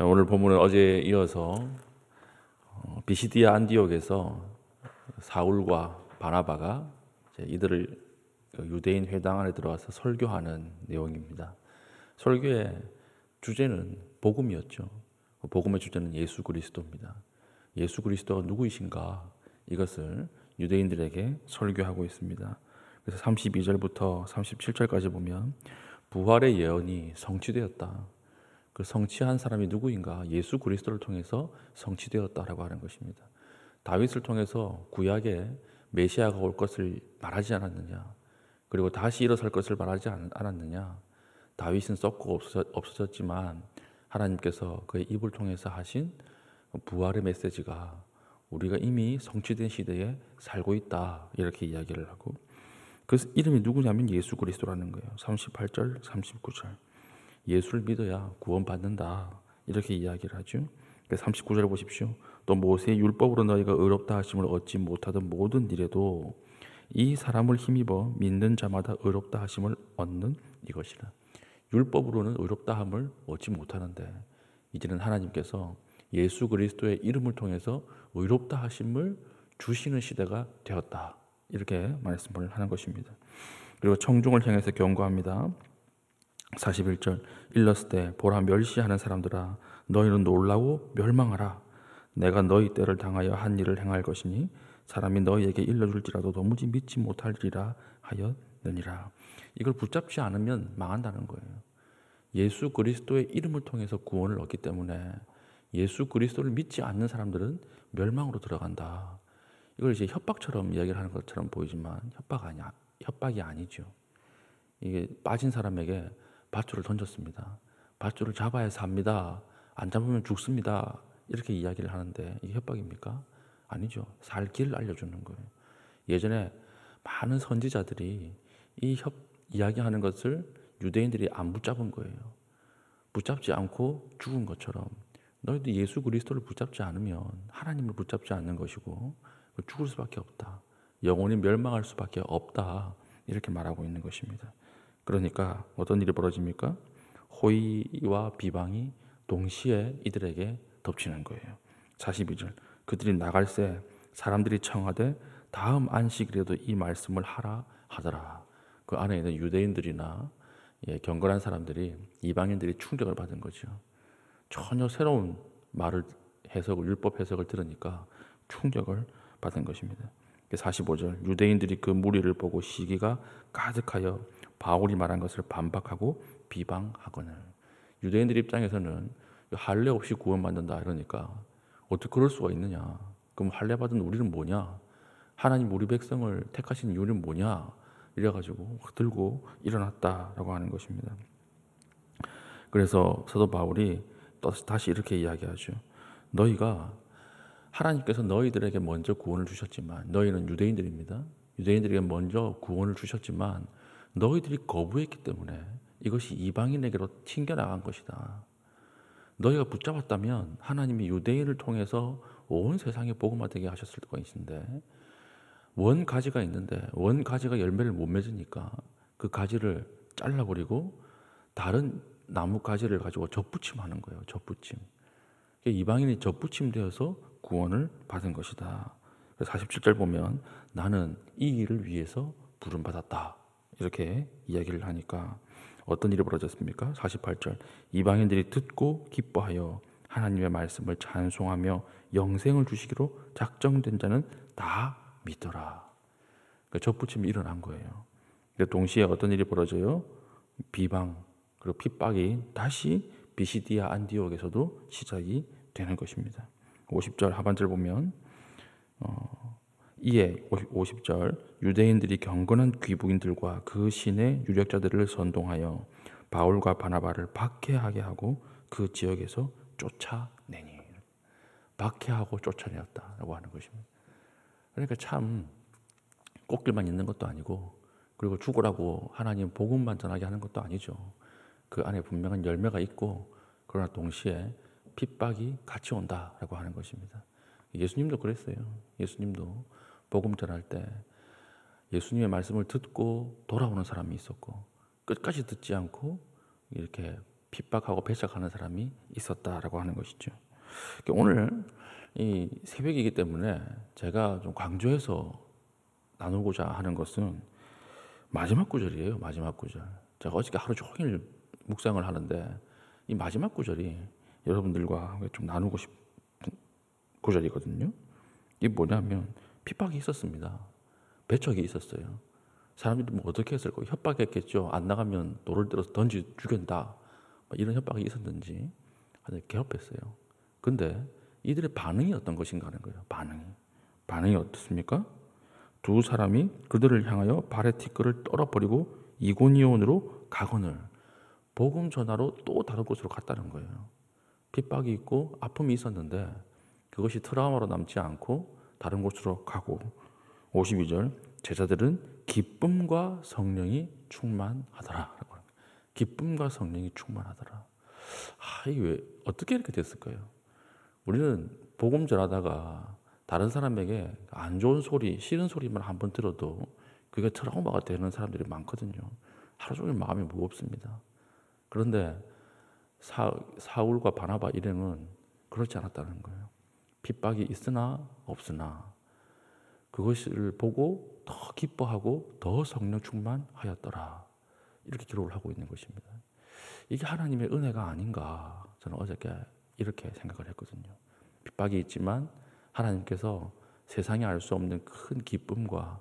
오늘 본문은 어제에 이어서 비시디아 안디옥에서 사울과 바나바가 이들을 유대인 회당 안에 들어와서 설교하는 내용입니다. 설교의 주제는 복음이었죠. 복음의 주제는 예수 그리스도입니다. 예수 그리스도가 누구이신가? 이것을 유대인들에게 설교하고 있습니다. 그래서 32절부터 37절까지 보면 부활의 예언이 성취되었다. 그 성취한 사람이 누구인가? 예수 그리스도를 통해서 성취되었다라고 하는 것입니다. 다윗을 통해서 구약에 메시아가 올 것을 말하지 않았느냐? 그리고 다시 일어설 것을 말하지 않았느냐? 다윗은 썩고 없어졌지만 하나님께서 그의 입을 통해서 하신 부활의 메시지가 우리가 이미 성취된 시대에 살고 있다, 이렇게 이야기를 하고, 그 이름이 누구냐면 예수 그리스도라는 거예요. 38절, 39절. 예수를 믿어야 구원받는다, 이렇게 이야기를 하죠. 39절 보십시오. 또 모세의 율법으로 너희가 의롭다 하심을 얻지 못하던 모든 일에도 이 사람을 힘입어 믿는 자마다 의롭다 하심을 얻는 이것이라. 율법으로는 의롭다 함을 얻지 못하는데 이제는 하나님께서 예수 그리스도의 이름을 통해서 의롭다 하심을 주시는 시대가 되었다, 이렇게 말씀을 하는 것입니다. 그리고 청중을 향해서 경고합니다. 41절. 일렀을 보라, 멸시하는 사람들아, 너희는 놀라고 멸망하라. 내가 너희 때를 당하여 한 일을 행할 것이니 사람이 너희에게 일러줄지라도 도무지 믿지 못할지라 하였느니라. 이걸 붙잡지 않으면 망한다는 거예요. 예수 그리스도의 이름을 통해서 구원을 얻기 때문에 예수 그리스도를 믿지 않는 사람들은 멸망으로 들어간다. 이걸 이제 협박처럼 이야기를 하는 것처럼 보이지만 협박이 아니죠. 이게 빠진 사람에게 밧줄을 던졌습니다. 밧줄을 잡아야 삽니다. 안 잡으면 죽습니다. 이렇게 이야기를 하는데 이게 협박입니까? 아니죠. 살 길을 알려주는 거예요. 예전에 많은 선지자들이 이야기하는 것을 유대인들이 안 붙잡은 거예요. 붙잡지 않고 죽은 것처럼 너희도 예수 그리스도를 붙잡지 않으면 하나님을 붙잡지 않는 것이고 죽을 수밖에 없다. 영원히 멸망할 수밖에 없다. 이렇게 말하고 있는 것입니다. 그러니까 어떤 일이 벌어집니까? 호의와 비방이 동시에 이들에게 덮치는 거예요. 42절. 그들이 나갈새 사람들이 청하되 다음 안식일에도 이 말씀을 하라 하더라. 그 안에 있는 유대인들이나 경건한 사람들이, 이방인들이 충격을 받은 거죠. 전혀 새로운 율법 해석을 들으니까 충격을 받은 것입니다. 45절. 유대인들이 그 무리를 보고 시기가 가득하여 바울이 말한 것을 반박하고 비방하거늘. 유대인들 입장에서는 할례 없이 구원받는다 이러니까 어떻게 그럴 수가 있느냐? 그럼 할례 받은 우리는 뭐냐? 하나님 우리 백성을 택하신 이유는 뭐냐? 이래가지고 들고 일어났다라고 하는 것입니다. 그래서 사도 바울이 또 다시 이렇게 이야기하죠. 하나님께서 너희들에게 먼저 구원을 주셨지만, 너희는 유대인들입니다. 유대인들에게 먼저 구원을 주셨지만 너희들이 거부했기 때문에 이것이 이방인에게로 튕겨나간 것이다. 너희가 붙잡았다면 하나님이 유대인을 통해서 온 세상에 복음화 되게 하셨을 것인데, 원 가지가 있는데 원 가지가 열매를 못 맺으니까 그 가지를 잘라버리고 다른 나무 가지를 가지고 접붙임하는 거예요. 접붙임. 이방인이 접붙임되어서 구원을 받은 것이다. 47절 보면 나는 이 일을 위해서 부름받았다, 이렇게 이야기를 하니까 어떤 일이 벌어졌습니까? 48절. 이방인들이 듣고 기뻐하여 하나님의 말씀을 찬송하며 영생을 주시기로 작정된 자는 다 믿더라. 접붙임이 일어난 거예요. 동시에 어떤 일이 벌어져요? 비방 그리고 핍박이 다시 비시디아 안디옥에서도 시작이 되는 것입니다. 50절 하반절 보면 이에 50절. 유대인들이 경건한 귀부인들과 그 신의 유력자들을 선동하여 바울과 바나바를 박해하게 하고 그 지역에서 쫓아내니. 박해하고 쫓아내었다라고 하는 것입니다. 그러니까 참 꽃길만 있는 것도 아니고, 그리고 죽으라고 하나님 복음만 전하게 하는 것도 아니죠. 그 안에 분명한 열매가 있고, 그러나 동시에 핍박이 같이 온다라고 하는 것입니다. 예수님도 그랬어요. 예수님도 복음 전할 때 예수님의 말씀을 듣고 돌아오는 사람이 있었고, 끝까지 듣지 않고 이렇게 핍박하고 배척하는 사람이 있었다라고 하는 것이죠. 그러니까 오늘 이 새벽이기 때문에 제가 좀 강조해서 나누고자 하는 것은 마지막 구절이에요. 마지막 구절. 제가 어저께 하루 종일 묵상을 하는데 이 마지막 구절이 여러분들과 좀 나누고 싶은 구절이거든요. 이게 뭐냐면 핍박이 있었습니다. 배척이 있었어요. 사람들이 뭐 어떻게 했을까요? 협박했겠죠. 안 나가면 돌을 들어서 던지 죽인다. 이런 협박이 있었는지 괴롭혔어요. 근데 이들의 반응이 어떤 것인가 하는 거예요. 반응이 어떻습니까? 두 사람이 그들을 향하여 발의 티끌을 떨어버리고 이고니온으로 가거늘 복음 전하러 또 다른 곳으로 갔다는 거예요. 핍박이 있고 아픔이 있었는데 그것이 트라우마로 남지 않고 다른 곳으로 가고 52절 제자들은 기쁨과 성령이 충만하더라. 기쁨과 성령이 충만하더라. 이게 왜 어떻게 이렇게 됐을까요? 우리는 복음 전하다가 다른 사람에게 안 좋은 소리, 싫은 소리만 한 번 들어도 그게 트라우마가 되는 사람들이 많거든요. 하루 종일 마음이 무겁습니다. 그런데 사울과 바나바 일행은 그렇지 않았다는 거예요. 핍박이 있으나 없으나 그것을 보고 더 기뻐하고 더 성령 충만하였더라. 이렇게 기록을 하고 있는 것입니다. 이게 하나님의 은혜가 아닌가 저는 어저께 이렇게 생각을 했거든요. 핍박이 있지만 하나님께서 세상이 알 수 없는 큰 기쁨과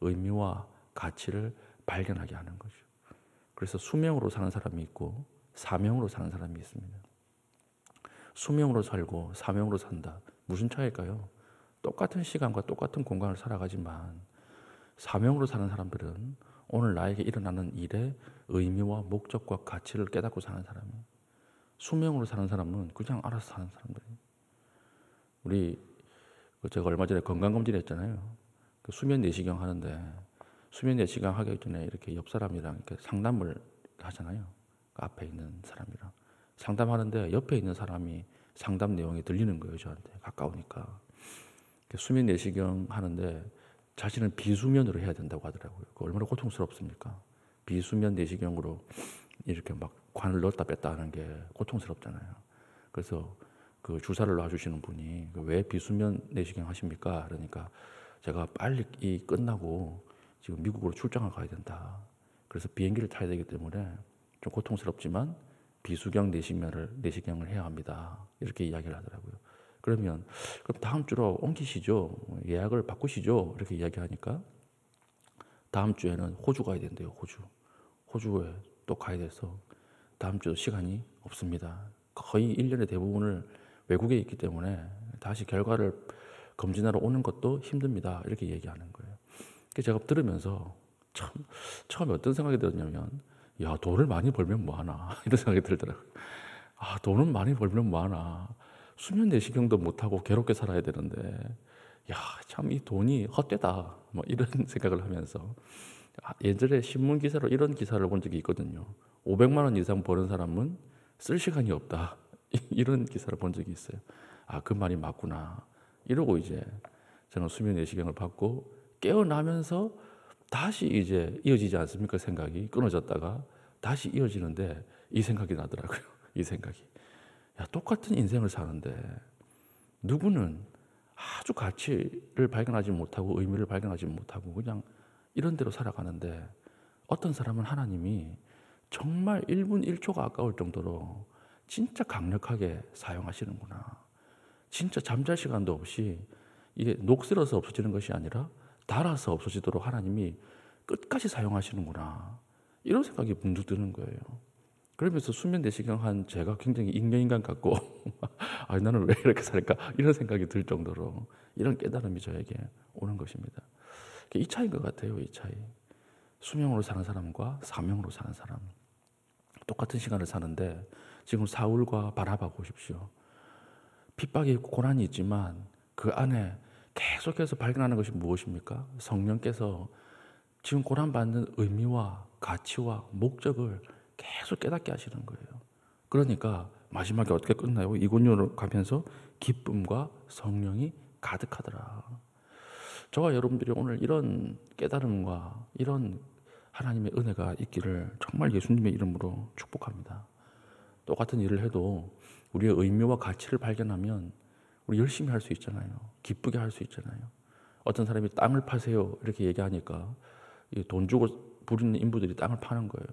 의미와 가치를 발견하게 하는 거죠. 그래서 수명으로 사는 사람이 있고 사명으로 사는 사람이 있습니다. 수명으로 살고 사명으로 산다. 무슨 차이일까요? 똑같은 시간과 똑같은 공간을 살아가지만 사명으로 사는 사람들은 오늘 나에게 일어나는 일의 의미와 목적과 가치를 깨닫고 사는 사람이에요. 수명으로 사는 사람은 그냥 알아서 사는 사람들이에요. 제가 얼마 전에 건강검진 했잖아요. 수면 내시경 하는데 수면 내시경 하기 전에 이렇게 옆 사람이랑 이렇게 상담을 하잖아요. 앞에 있는 사람이랑 상담하는데 옆에 있는 사람이 상담 내용이 들리는 거예요. 저한테 가까우니까. 수면 내시경 하는데 자신은 비수면으로 해야 된다고 하더라고요. 얼마나 고통스럽습니까? 비수면 내시경으로 이렇게 막 관을 넣었다 뺐다 하는 게 고통스럽잖아요. 그래서 그 주사를 놔주시는 분이 왜 비수면 내시경 하십니까? 그러니까 제가 빨리 끝나고 지금 미국으로 출장을 가야 된다. 그래서 비행기를 타야 되기 때문에 좀 고통스럽지만 비수경 내시경을 해야 합니다. 이렇게 이야기를 하더라고요. 그럼 다음 주로 옮기시죠. 예약을 바꾸시죠. 이렇게 이야기하니까 다음 주에는 호주 가야 된대요. 호주에 또 가야 돼서 다음 주도 시간이 없습니다. 거의 1년의 대부분을 외국에 있기 때문에 다시 결과를 검진하러 오는 것도 힘듭니다. 이렇게 얘기하는 거예요. 제가 들으면서 처음에 어떤 생각이 들었냐면 야, 돈을 많이 벌면 뭐하나 이런 생각이 들더라고요. 돈을 많이 벌면 뭐하나 수면 내시경도 못하고 괴롭게 살아야 되는데 야, 참 이 돈이 헛되다 뭐 이런 생각을 하면서 예전에 신문 기사로 이런 기사를 본 적이 있거든요. 500만 원 이상 버는 사람은 쓸 시간이 없다 이런 기사를 본 적이 있어요. 그 말이 맞구나 이러고 이제 저는 수면 내시경을 받고 깨어나면서 다시 이제 이어지지 않습니까? 생각이 끊어졌다가 다시 이어지는데 이 생각이 나더라고요. 이 생각이 똑같은 인생을 사는데 누구는 아주 가치를 발견하지 못하고 의미를 발견하지 못하고 그냥 이런 대로 살아가는데 어떤 사람은 하나님이 정말 1분 1초가 아까울 정도로 진짜 강력하게 사용하시는구나. 진짜 잠잘 시간도 없이 이게 녹슬어서 없어지는 것이 아니라 닳아서 없어지도록 하나님이 끝까지 사용하시는구나. 이런 생각이 문득 드는 거예요. 그러면서 수면 내시경 한 제가 굉장히 인간인간 같고 나는 왜 이렇게 살까? 이런 생각이 들 정도로 이런 깨달음이 저에게 오는 것입니다. 이 차이인 것 같아요. 이 차이. 수명으로 사는 사람과 사명으로 사는 사람. 똑같은 시간을 사는데 지금 사울과 바나바 보십시오. 핍박이 있고 고난이 있지만 그 안에 계속해서 발견하는 것이 무엇입니까? 성령께서 지금 고난받는 의미와 가치와 목적을 계속 깨닫게 하시는 거예요. 그러니까 마지막에 어떻게 끝나요? 이고니온으로 가면서 기쁨과 성령이 가득하더라. 저와 여러분들이 오늘 이런 깨달음과 이런 하나님의 은혜가 있기를 정말 예수님의 이름으로 축복합니다. 똑같은 일을 해도 우리의 의미와 가치를 발견하면 우리 열심히 할 수 있잖아요. 기쁘게 할 수 있잖아요. 어떤 사람이 땅을 파세요 이렇게 얘기하니까 돈 주고 부리는 인부들이 땅을 파는 거예요.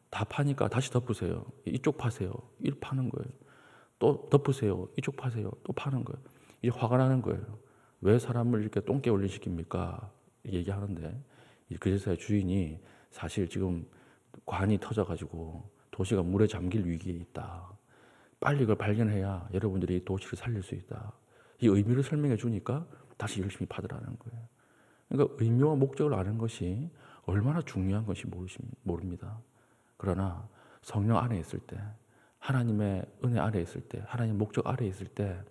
다 파니까 다시 덮으세요. 이쪽 파세요. 이렇게 파는 거예요. 또 덮으세요. 이쪽 파세요. 또 파는 거예요. 이제 화가 나는 거예요. 왜 사람을 이렇게 똥개 올리시킵니까? 얘기하는데 그제서야 주인이 사실 지금 관이 터져가지고 도시가 물에 잠길 위기에 있다. 빨리 이걸 발견해야 여러분들이 도시를 살릴 수 있다. 이 의미를 설명해 주니까 다시 열심히 파더라는 거예요. 그러니까 의미와 목적을 아는 것이 얼마나 중요한 것이 모릅니다. 그러나 성령 안에 있을 때, 하나님의 은혜 아래 있을 때, 하나님의 목적 아래 있을 때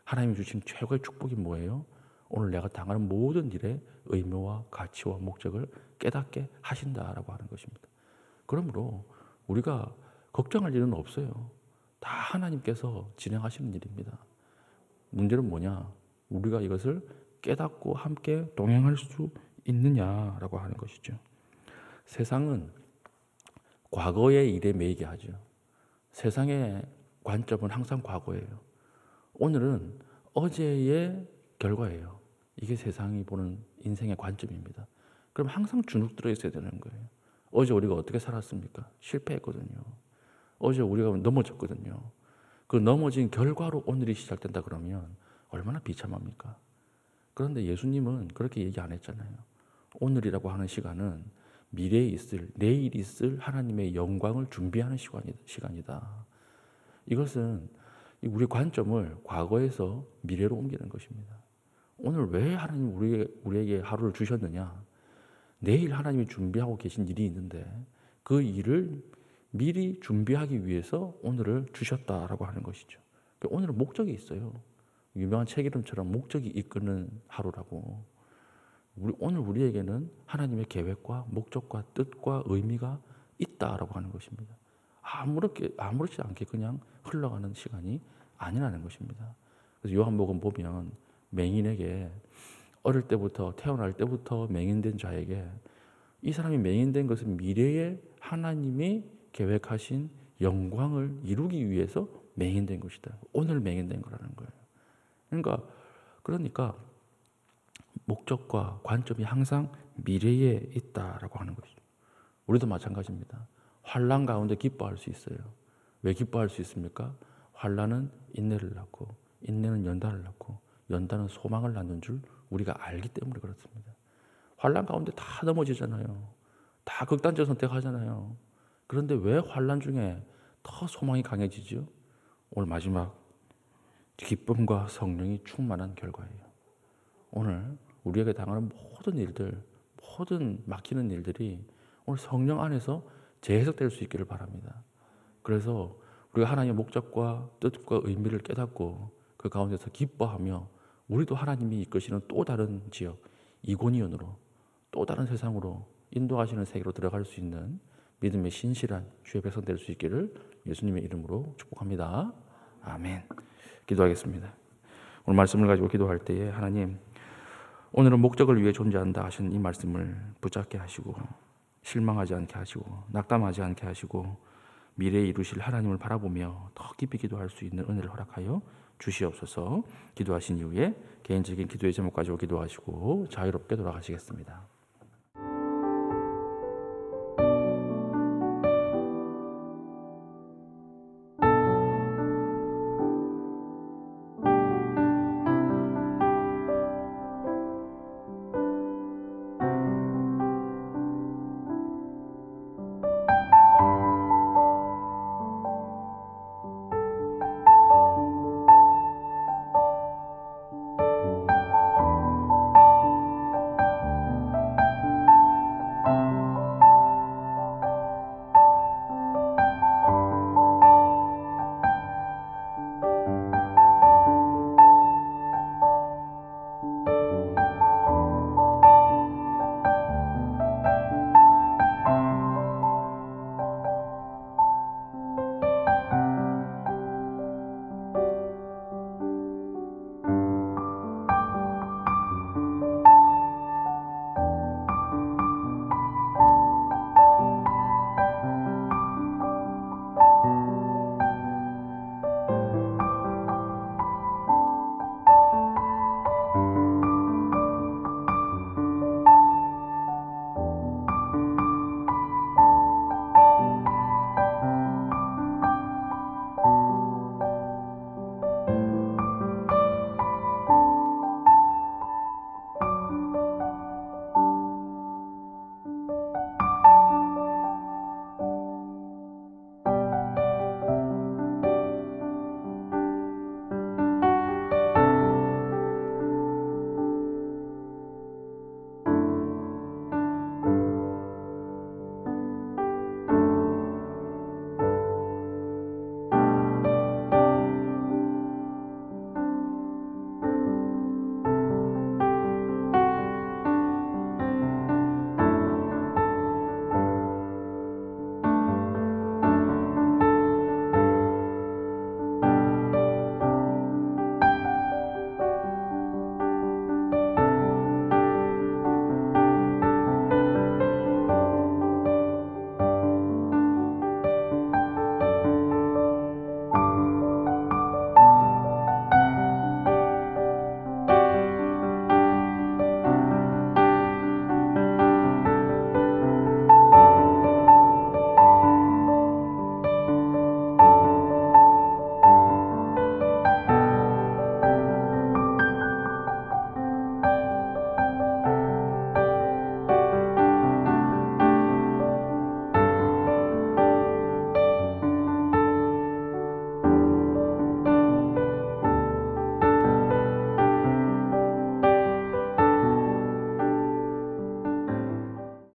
하나님이 주신 최고의 축복이 뭐예요? 오늘 내가 당하는 모든 일에 의미와 가치와 목적을 깨닫게 하신다라고 하는 것입니다. 그러므로 우리가 걱정할 일은 없어요. 다 하나님께서 진행하시는 일입니다. 문제는 뭐냐? 우리가 이것을 깨닫고 함께 동행할 수 있느냐라고 하는 것이죠. 세상은 과거의 일에 매이게 하죠. 세상의 관점은 항상 과거예요. 오늘은 어제의 결과예요. 이게 세상이 보는 인생의 관점입니다. 그럼 항상 주눅 들어 있어야 되는 거예요. 어제 우리가 어떻게 살았습니까? 실패했거든요. 어제 우리가 넘어졌거든요. 그 넘어진 결과로 오늘이 시작된다 그러면 얼마나 비참합니까? 그런데 예수님은 그렇게 얘기 안 했잖아요. 오늘이라고 하는 시간은 미래에 있을, 내일 있을 하나님의 영광을 준비하는 시간이다. 이것은 우리의 관점을 과거에서 미래로 옮기는 것입니다. 오늘 왜 하나님 우리에게 하루를 주셨느냐? 내일 하나님이 준비하고 계신 일이 있는데 그 일을 미리 준비하기 위해서 오늘을 주셨다라고 하는 것이죠. 오늘은 목적이 있어요. 유명한 책 이름처럼 목적이 이끄는 하루라고. 오늘 우리에게는 하나님의 계획과 목적과 뜻과 의미가 있다라고 하는 것입니다. 아무렇지 않게 그냥 흘러가는 시간이 아니라는 것입니다. 그래서 요한복음 보면 맹인에게 어릴 때부터 태어날 때부터 맹인된 자에게 이 사람이 맹인된 것은 미래에 하나님이 계획하신 영광을 이루기 위해서 맹인된 것이다. 오늘 맹인된 거라는 거예요. 그러니까 목적과 관점이 항상 미래에 있다라고 하는 것이죠. 우리도 마찬가지입니다. 환난 가운데 기뻐할 수 있어요. 왜 기뻐할 수 있습니까? 환난은 인내를 낳고 인내는 연단을 낳고 연단은 소망을 낳는 줄 우리가 알기 때문에 그렇습니다. 환난 가운데 다 넘어지잖아요. 다 극단적 선택하잖아요. 그런데 왜 환난 중에 더 소망이 강해지죠? 오늘 마지막 기쁨과 성령이 충만한 결과예요. 오늘 우리에게 당하는 모든 일들, 모든 막히는 일들이 오늘 성령 안에서 재해석될 수 있기를 바랍니다. 그래서 우리가 하나님의 목적과 뜻과 의미를 깨닫고 그 가운데서 기뻐하며 우리도 하나님이 이끄시는 또 다른 지역, 이고니온으로 또 다른 세상으로 인도하시는 세계로 들어갈 수 있는 믿음의 신실한 주의 백성 될 수 있기를 예수님의 이름으로 축복합니다. 아멘. 기도하겠습니다. 오늘 말씀을 가지고 기도할 때에 하나님, 오늘은 목적을 위해 존재한다 하신 이 말씀을 붙잡게 하시고 실망하지 않게 하시고 낙담하지 않게 하시고 미래에 이루실 하나님을 바라보며 더 깊이 기도할 수 있는 은혜를 허락하여 주시옵소서. 기도하신 이후에 개인적인 기도의 제목 가지고 기도하시고 자유롭게 돌아가시겠습니다.